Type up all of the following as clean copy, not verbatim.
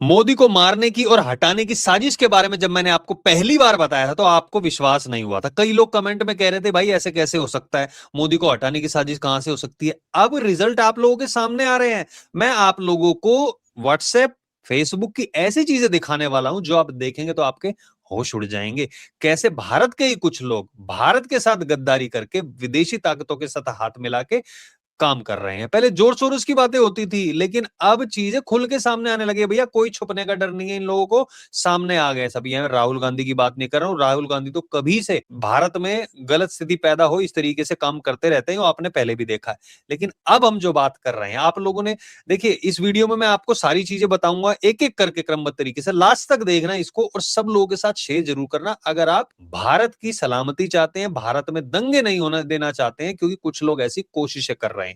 मोदी को मारने की और हटाने की साजिश के बारे में जब मैंने आपको पहली बार बताया था तो आपको विश्वास नहीं हुआ था। कई लोग कमेंट में कह रहे थे भाई ऐसे कैसे हो सकता है, मोदी को हटाने की साजिश कहां से हो सकती है। अब रिजल्ट आप लोगों के सामने आ रहे हैं। मैं आप लोगों को व्हाट्सएप, फेसबुक की ऐसी चीजें दिखाने वाला हूं जो आप देखेंगे तो आपके होश उड़ जाएंगे। कैसे भारत के ही कुछ लोग भारत के साथ गद्दारी करके विदेशी ताकतों के साथ हाथ मिला के काम कर रहे हैं। पहले जोर शोर की बातें होती थी, लेकिन अब चीजें खुल के सामने आने लगी है। भैया कोई छुपने का डर नहीं है इन लोगों को, सामने आ गए सब। ये राहुल गांधी की बात नहीं कर रहा हूं, राहुल गांधी तो कभी से भारत में गलत स्थिति पैदा हो इस तरीके से काम करते रहते हैं, वो आपने पहले भी देखा है। लेकिन अब हम जो बात कर रहे हैं, आप लोगों ने देखिए इस वीडियो में मैं आपको सारी चीजें बताऊंगा एक एक करके क्रमबद्ध तरीके से, लास्ट तक देखना इसको और सब लोगों के साथ शेयर जरूर करना अगर आप भारत की सलामती चाहते हैं, भारत में दंगे नहीं होने देना चाहते हैं, क्योंकि कुछ लोग ऐसी कोशिशें कर रहे हैं।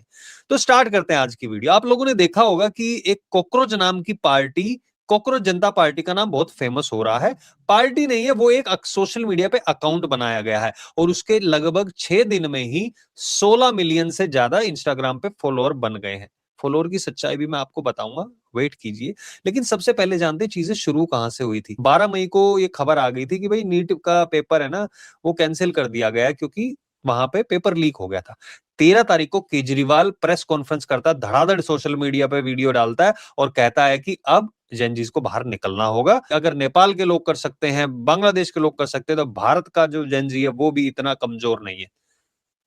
तो स्टार्ट करते हैं आज की वीडियो। आप लोगों ने देखा होगा कि एक कॉकरोच नाम की पार्टी, कॉकरोच जनता पार्टी का नाम बहुत फेमस हो रहा है। पार्टी नहीं है वो, एक सोशल मीडिया पे अकाउंट बनाया गया है और उसके लगभग 6 दिन में ही 16 मिलियन से ज्यादा इंस्टाग्राम पे फॉलोअर बन गए हैं। फॉलोअर की सच्चाई भी मैं आपको बताऊंगा, वेट कीजिए। लेकिन सबसे पहले जानते हैं चीजें शुरू कहां से हुई थी। 12 मई को ये खबर आ गई थी कि भाई नीट का पेपर है ना, वो कैंसिल कर दिया गया क्योंकि वहां पे पेपर लीक हो गया था। 13 तारीख को केजरीवाल प्रेस कॉन्फ्रेंस करता है, धड़ाधड़ सोशल मीडिया पे वीडियो डालता है और कहता है कि अब जेनजीज को बाहर निकलना होगा। अगर नेपाल के लोग कर सकते हैं, बांग्लादेश के लोग कर सकते हैं, तो भारत का जो जेनजी है वो भी इतना कमजोर नहीं है।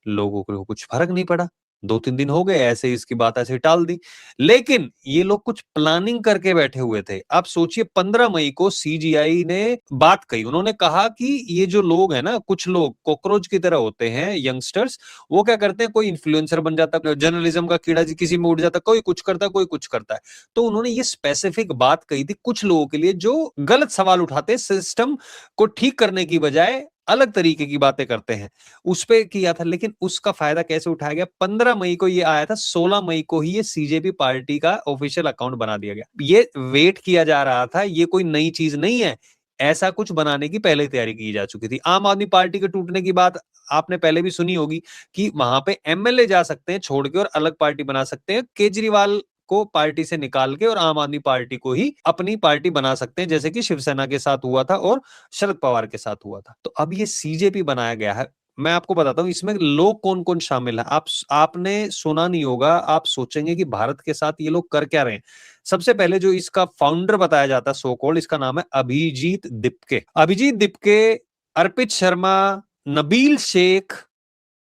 लोगों को कुछ फर्क नहीं पड़ा। 2-3 दिन हो गए ऐसे इसकी बात ऐसे टाल दी। लेकिन ये लोग कुछ प्लानिंग करके बैठे हुए थे। आप सोचिए 15 मई को सीजीआई ने बात कही। उन्होंने कहा कि ये जो लोग हैं ना, कुछ लोग कॉकरोच की तरह होते हैं, यंगस्टर्स, वो क्या करते हैं, कोई इन्फ्लुएंसर बन जाता है, जर्नलिज्म का कीड़ा किसी में उड़ जाता है, कोई कुछ करता है, कोई कुछ करता है। तो उन्होंने ये स्पेसिफिक बात कही थी कुछ लोगों के लिए जो गलत सवाल उठाते हैं, सिस्टम को ठीक करने की बजाय अलग तरीके की बातें करते हैं, उस पे किया था। लेकिन उसका फायदा कैसे उठाया गया? 15 मई को ये आया था, 16 मई को ही ये सीजेपी पार्टी का ऑफिशियल अकाउंट बना दिया गया। ये वेट किया जा रहा था, ये कोई नई चीज नहीं है। ऐसा कुछ बनाने की पहले तैयारी की जा चुकी थी। आम आदमी पार्टी के टूटने की बात आपने पहले भी सुनी होगी कि वहां पे एमएलए जा सकते हैं छोड़ के और अलग पार्टी बना सकते हैं। केजरीवाल को पार्टी से निकाल के और आम आदमी पार्टी को ही अपनी पार्टी बना सकते हैं, जैसे कि शिवसेना के साथ हुआ था और शरद पवार के साथ हुआ था। तो अब ये सीजेपी बनाया गया है। मैं आपको बताता हूं इसमें लोग कौन कौन शामिल है। आपने सुना नहीं होगा, आप सोचेंगे कि भारत के साथ ये लोग कर क्या रहे हैं। सबसे पहले जो इसका फाउंडर बताया जाता है सो कॉल्ड, इसका नाम है अभिजीत दिपके। अभिजीत दिपके, अर्पित शर्मा, नबील शेख,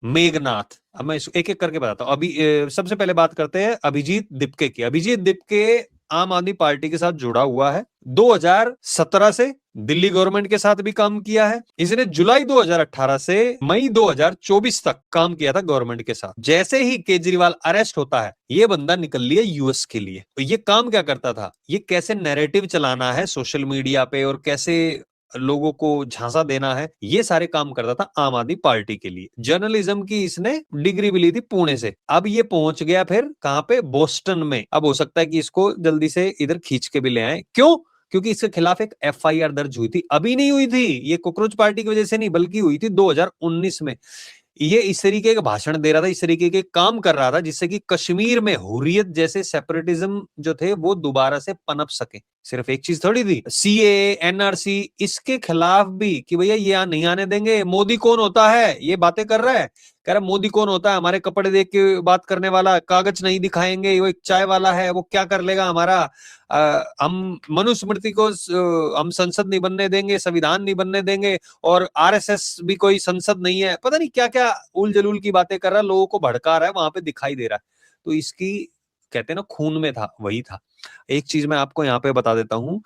मेघनाथ। अब मैं एक एक करके बताता हूँ। सबसे पहले बात करते हैं अभिजीत दिपके की। अभिजीत दिपके आम आदमी पार्टी के साथ जुड़ा हुआ है। 2017 से दिल्ली गवर्नमेंट के साथ भी काम किया है। इसने जुलाई 2018 से मई 2024 तक काम किया था गवर्नमेंट के साथ। जैसे ही केजरीवाल अरेस्ट होता है, ये बंदा निकल लिया यूएस के लिए। तो ये काम क्या करता था, ये कैसे नैरेटिव चलाना है सोशल मीडिया पे और कैसे लोगों को झांसा देना है, ये सारे काम करता था आम आदमी पार्टी के लिए। जर्नलिज्म की इसने डिग्री भी ली थी पुणे से। अब ये पहुंच गया फिर कहां पे, बोस्टन में। अब हो सकता है कि इसको जल्दी से इधर खींच के भी ले आए। क्यों? क्योंकि इसके खिलाफ एक एफआईआर दर्ज हुई थी। अभी नहीं हुई थी, ये कॉकरोच पार्टी की वजह से नहीं, बल्कि हुई थी 2019 में। ये इस तरीके का भाषण दे रहा था, इस तरीके के काम कर रहा था जिससे कि कश्मीर में हुर्रियत जैसे सेपरेटिज्म जो थे वो दोबारा से पनप सके। सिर्फ एक चीज थोड़ी थी, सीए, एनआरसी, इसके खिलाफ भी कि भैया ये यहाँ नहीं आने देंगे। मोदी कौन होता है, ये बातें कर रहा है। कह रहा मोदी कौन होता है, हमारे कपड़े देख के बात करने वाला, कागज नहीं दिखाएंगे, वो एक चाय वाला है, वो क्या कर लेगा हमारा। हम मनुस्मृति को हम संसद नहीं बनने देंगे, संविधान नहीं बनने देंगे, और आरएसएस भी कोई संसद नहीं है। पता नहीं क्या क्या उल जलूल की बातें कर रहा है, लोगों को भड़का रहा है, वहां पे दिखाई दे रहा है। तो इसकी कहते हैं ना खून में था, वही था। एक चीज मैं आपको यहाँ पे बता देता हूँ,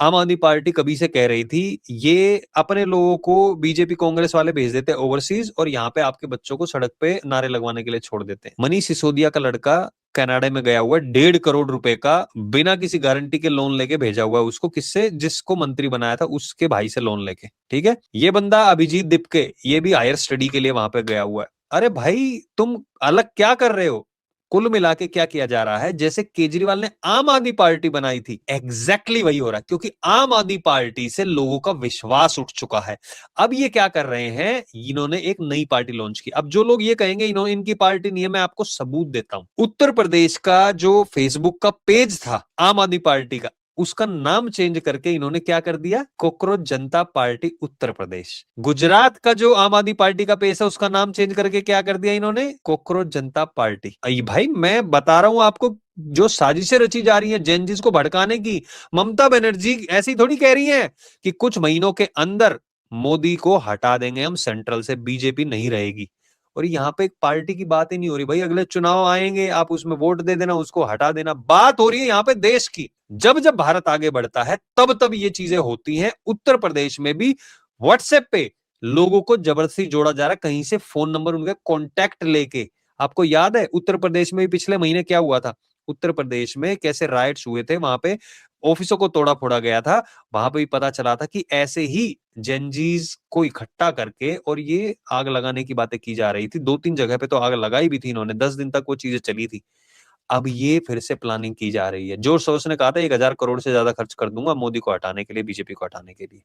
आम आदमी पार्टी कभी से कह रही थी ये अपने लोगों को बीजेपी कांग्रेस वाले भेज देते हैं ओवरसीज और यहाँ पे आपके बच्चों को सड़क पे नारे लगवाने के लिए छोड़ देते हैं। मनीष सिसोदिया का लड़का कनाडा में गया हुआ है, 1.5 करोड़ रुपए का बिना किसी गारंटी के लोन लेके भेजा हुआ है उसको। किससे? जिसको मंत्री बनाया था उसके भाई से लोन लेके। ठीक है, ये बंदा अभिजीत दिपके, ये भी हायर स्टडी के लिए वहां पे गया हुआ है। अरे भाई तुम अलग क्या कर रहे हो? कुल मिला के क्या किया जा रहा है, जैसे केजरीवाल ने आम आदमी पार्टी बनाई थी, एग्जैक्टली वही हो रहा है। क्योंकि आम आदमी पार्टी से लोगों का विश्वास उठ चुका है। अब ये क्या कर रहे हैं, इन्होंने एक नई पार्टी लॉन्च की। अब जो लोग ये कहेंगे इन्होंने इनकी पार्टी नहीं है, मैं आपको सबूत देता हूं। उत्तर प्रदेश का जो फेसबुक का पेज था आम आदमी पार्टी का, उसका नाम चेंज करके इन्होंने क्या कर दिया, कॉकरोच जनता पार्टी उत्तर प्रदेश। गुजरात का जो आम आदमी पार्टी का पेश है उसका नाम चेंज करके क्या कर दिया इन्होंने, कॉकरोच जनता पार्टी। भाई मैं बता रहा हूं आपको, जो साजिशें रची जा रही हैं जेनजीज को भड़काने की, ममता बनर्जी ऐसी थोड़ी कह रही है कि कुछ महीनों के अंदर मोदी को हटा देंगे हम सेंट्रल से, बीजेपी नहीं रहेगी। और यहाँ पे एक पार्टी की बात ही नहीं हो रही भाई, अगले चुनाव आएंगे आप उसमें वोट दे देना, उसको हटा देना, बात हो रही है यहाँ पे देश की। जब जब भारत आगे बढ़ता है तब तब ये चीजें होती हैं। उत्तर प्रदेश में भी व्हाट्सएप पे लोगों को जबरदस्ती जोड़ा जा रहा है, कहीं से फोन नंबर उनका कॉन्टैक्ट लेके। आपको याद है उत्तर प्रदेश में पिछले महीने क्या हुआ था, उत्तर प्रदेश में कैसे राइट्स हुए थे, वहां पे ऑफिसों को तोड़ा फोड़ा गया था। वहां पे भी पता चला था कि ऐसे ही जेनजीज को इकट्ठा करके और ये आग लगाने की बातें की जा रही थी। 2-3 जगह पे तो आग लगाई भी थी इन्होंने, 10 दिन तक वो चीजें चली थी। अब ये फिर से प्लानिंग की जा रही है। जोर सोर्स ने कहा था 1000 करोड़ से ज्यादा खर्च कर दूंगा मोदी को हटाने के लिए, बीजेपी को हटाने के लिए।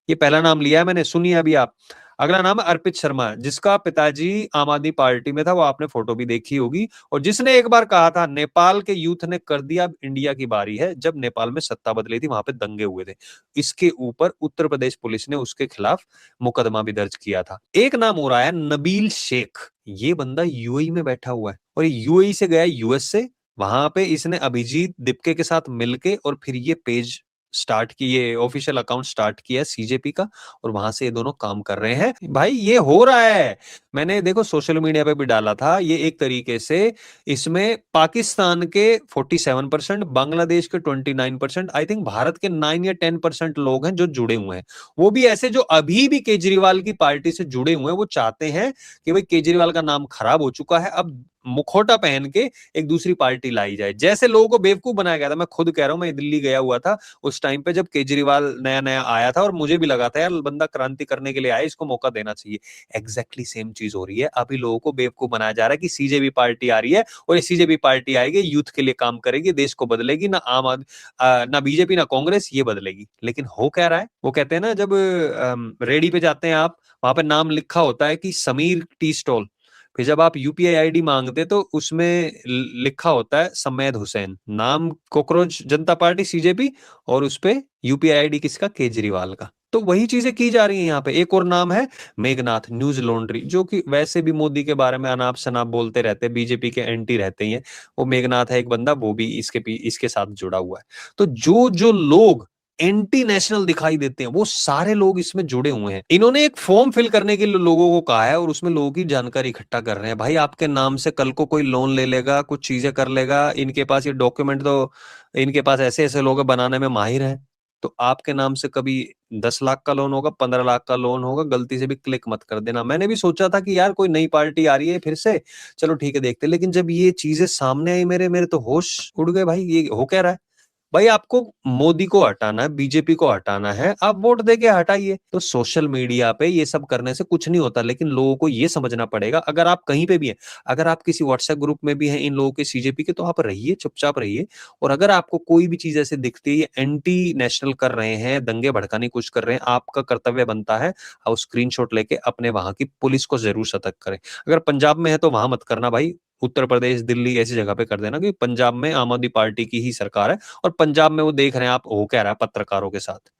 ये पहला नाम लिया है मैंने, सुनिए अभी आप। अगला नाम है अर्पित शर्मा, जिसका पिताजी आम आदमी पार्टी में था, वो आपने फोटो भी देखी होगी, और जिसने एक बार कहा था नेपाल के यूथ ने कर दिया, अब इंडिया की बारी है, जब नेपाल में सत्ता बदली थी वहां पे दंगे हुए थे। इसके ऊपर उत्तर प्रदेश पुलिस ने उसके खिलाफ मुकदमा भी दर्ज किया था। एक नाम हो रहा है नबील शेख, ये बंदा यूएई में बैठा हुआ है और यूएई से गया यूएस से, वहां पे इसने अभिजीत दिपके के साथ मिलके और फिर ये पेज स्टार्ट की, ये ऑफिशियल अकाउंट स्टार्ट किया है सीजेपी का, और वहां से ये दोनों काम कर रहे हैं। भाई ये हो रहा है, मैंने देखो सोशल मीडिया पे भी डाला था, ये एक तरीके से इसमें पाकिस्तान के 47%, बांग्लादेश के 29%, आई थिंक भारत के 9 या 10% लोग हैं जो जुड़े हुए हैं। वो भी ऐसे जो अभी भी केजरीवाल की पार्टी से जुड़े हुए हैं। वो चाहते हैं कि भाई केजरीवाल का नाम खराब हो चुका है, अब मुखौटा पहन के एक दूसरी पार्टी लाई जाए। जैसे लोगों को बेवकूफ बनाया गया था, मैं खुद कह रहा हूं, मैं दिल्ली गया हुआ था उस टाइम पे जब केजरीवाल नया नया आया था, और मुझे भी लगा था यार बंदा क्रांति करने के लिए आया, इसको मौका देना चाहिए। एग्जैक्टली सेम चीज हो रही है, अभी लोगों को बेवकूफ बनाया जा रहा है कि सीजेपी पार्टी आ रही है और ये सीजेपी पार्टी आएगी, यूथ के लिए काम करेगी, देश को बदलेगी, ना आम आदमी ना बीजेपी ना कांग्रेस ये बदलेगी। लेकिन हो क्या रहा है, वो कहते हैं ना जब रेडी पे जाते हैं आप, वहां पे नाम लिखा होता है कि समीर टी स्टॉल, फिर जब आप यूपीआई आईडी मांगते तो उसमें लिखा होता है समेद हुसैन, नाम कॉकरोच जनता पार्टी सीजेपी, और उस पे यूपीआई आईडी किसका, केजरीवाल का। तो वही चीजें की जा रही हैं यहाँ पे। एक और नाम है मेघनाथ न्यूज लॉन्ड्री, जो कि वैसे भी मोदी के बारे में अनाप शनाप बोलते रहते हैं, बीजेपी के एंटी रहते ही हैं। वो मेघनाथ है एक बंदा, वो भी इसके साथ जुड़ा हुआ है। तो जो जो लोग एंटी नेशनल दिखाई देते हैं वो सारे लोग इसमें जुड़े हुए हैं। इन्होंने एक फॉर्म फिल करने के लिए लोगों को कहा है और उसमें लोगों की जानकारी इकट्ठा कर रहे हैं। भाई आपके नाम से कल को कोई लोन ले लेगा, कुछ चीजें कर लेगा, इनके पास ये डॉक्यूमेंट, तो इनके पास ऐसे ऐसे लोग बनाने में माहिर हैं। तो आपके नाम से कभी 10 लाख का लोन होगा, 15 लाख का लोन होगा, गलती से भी क्लिक मत कर देना। मैंने भी सोचा था कि यार कोई नई पार्टी आ रही है फिर से, चलो ठीक है देखते, लेकिन जब ये चीजें सामने आई मेरे मेरे तो होश उड़ गए। भाई ये हो क्या रहा है? भाई आपको मोदी को हटाना है, बीजेपी को हटाना है, आप वोट देके हटाइए। तो सोशल मीडिया पे ये सब करने से कुछ नहीं होता, लेकिन लोगों को ये समझना पड़ेगा, अगर आप कहीं पे भी हैं, अगर आप किसी व्हाट्सएप ग्रुप में भी हैं इन लोगों के सीजेपी के, तो आप रहिए, चुपचाप रहिए। और अगर आपको कोई भी चीज ऐसे दिखती है, ये एंटी नेशनल कर रहे हैं, दंगे भड़काने की कोशिश कर रहे हैं, आपका कर्तव्य बनता है आप स्क्रीनशॉट लेके अपने वहां की पुलिस को जरूर सतर्क करें। अगर पंजाब में है तो वहां मत करना भाई, उत्तर प्रदेश, दिल्ली ऐसी जगह पे कर देना, क्योंकि पंजाब में आम आदमी पार्टी की ही सरकार है, और पंजाब में वो देख रहे हैं आप हो क्या रहा है पत्रकारों के साथ।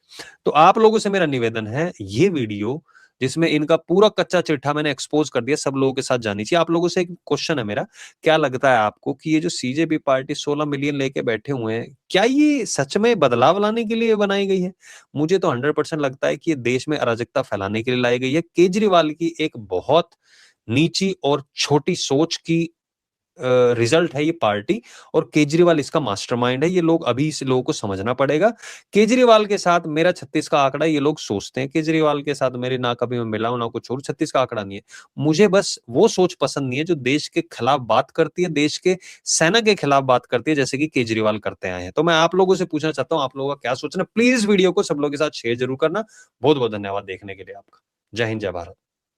तो आप लोगों से मेरा निवेदन है, ये वीडियो जिसमें इनका पूरा कच्चा चिट्ठा मैंने एक्सपोज कर दिया, सब लोगों के साथ जानी चाहिए। आप लोगों से एक क्वेश्चन है मेरा, क्या लगता है आपको कि ये जो सीजेपी पार्टी 16 मिलियन लेके बैठे हुए हैं, क्या ये सच में बदलाव लाने के लिए बनाई गई है? मुझे तो 100% लगता है कि ये देश में अराजकता फैलाने के लिए लाई गई है। केजरीवाल की एक बहुत नीची और छोटी सोच की रिजल्ट है ये पार्टी, और केजरीवाल इसका मास्टरमाइंड है। ये लोग अभी इस लोगों को समझना पड़ेगा। केजरीवाल के साथ मेरा 36 का आंकड़ा, ये लोग सोचते हैं केजरीवाल के साथ मेरे ना कभी मैं मिला हूं ना कुछ और, 36 का आंकड़ा नहीं है। मुझे बस वो सोच पसंद नहीं है जो देश के खिलाफ बात करती है, देश के सेना के खिलाफ बात करती है, जैसे कि केजरीवाल करते आए हैं। तो मैं आप लोगों से पूछना चाहता हूं, आप लोगों का क्या सोचना? प्लीज वीडियो को सब लोगों के साथ शेयर जरूर करना। बहुत बहुत धन्यवाद देखने के लिए आपका। जय हिंद, जय भारत।